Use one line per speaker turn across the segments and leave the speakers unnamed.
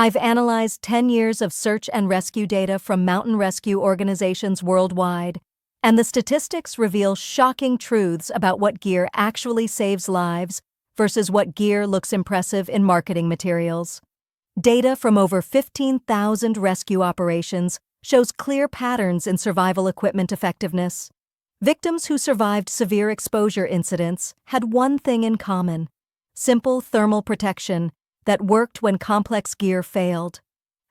I've analyzed 10 years of search and rescue data from mountain rescue organizations worldwide, and the statistics reveal shocking truths about what gear actually saves lives versus what gear looks impressive in marketing materials. Data from over 15,000 rescue operations shows clear patterns in survival equipment effectiveness. Victims who survived severe exposure incidents had one thing in common: simple thermal protection that worked when complex gear failed.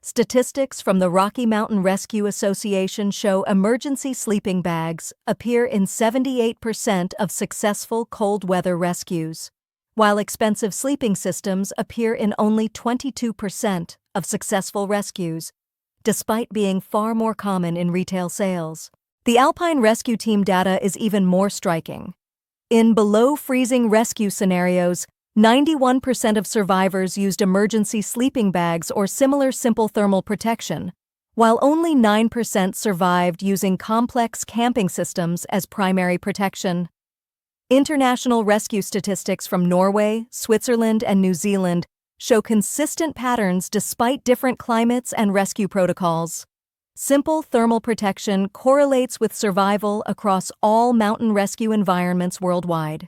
Statistics from the Rocky Mountain Rescue Association show emergency sleeping bags appear in 78% of successful cold weather rescues, while expensive sleeping systems appear in only 22% of successful rescues, despite being far more common in retail sales. The Alpine Rescue Team data is even more striking. In below-freezing rescue scenarios, 91% of survivors used emergency sleeping bags or similar simple thermal protection, while only 9% survived using complex camping systems as primary protection. International rescue statistics from Norway, Switzerland, and New Zealand show consistent patterns despite different climates and rescue protocols. Simple thermal protection correlates with survival across all mountain rescue environments worldwide.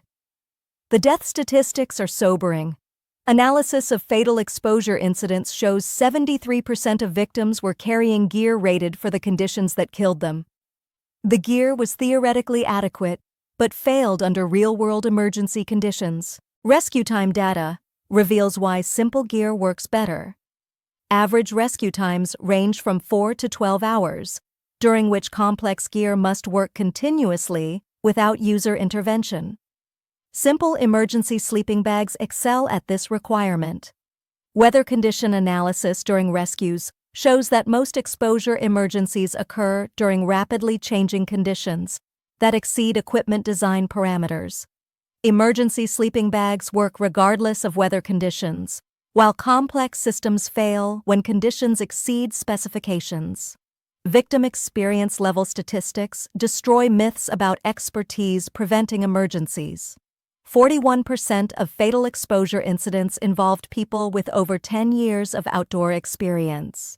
The death statistics are sobering. Analysis of fatal exposure incidents shows 73% of victims were carrying gear rated for the conditions that killed them. The gear was theoretically adequate, but failed under real-world emergency conditions. Rescue time data reveals why simple gear works better. Average rescue times range from 4 to 12 hours, during which complex gear must work continuously without user intervention. Simple emergency sleeping bags excel at this requirement. Weather condition analysis during rescues shows that most exposure emergencies occur during rapidly changing conditions that exceed equipment design parameters. Emergency sleeping bags work regardless of weather conditions, while complex systems fail when conditions exceed specifications. Victim experience level statistics destroy myths about expertise preventing emergencies. 41% of fatal exposure incidents involved people with over 10 years of outdoor experience.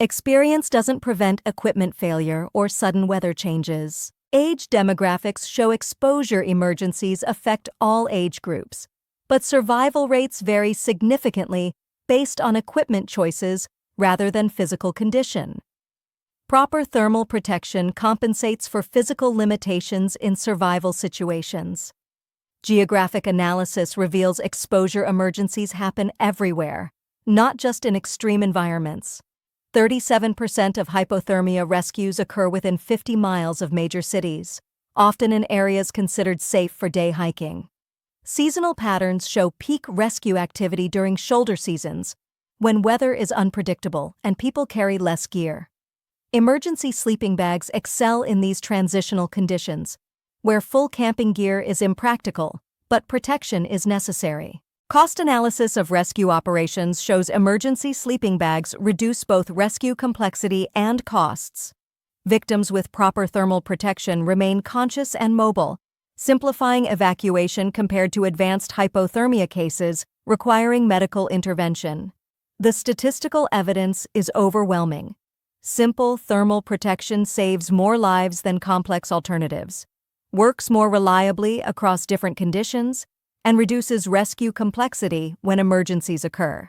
Experience doesn't prevent equipment failure or sudden weather changes. Age demographics show exposure emergencies affect all age groups, but survival rates vary significantly based on equipment choices rather than physical condition. Proper thermal protection compensates for physical limitations in survival situations. Geographic analysis reveals exposure emergencies happen everywhere, not just in extreme environments. 37% of hypothermia rescues occur within 50 miles of major cities, often in areas considered safe for day hiking. Seasonal patterns show peak rescue activity during shoulder seasons, when weather is unpredictable and people carry less gear. Emergency sleeping bags excel in these transitional conditions, where full camping gear is impractical, but protection is necessary. Cost analysis of rescue operations shows emergency sleeping bags reduce both rescue complexity and costs. Victims with proper thermal protection remain conscious and mobile, simplifying evacuation compared to advanced hypothermia cases requiring medical intervention. The statistical evidence is overwhelming. Simple thermal protection saves more lives than complex alternatives, works more reliably across different conditions, and reduces rescue complexity when emergencies occur.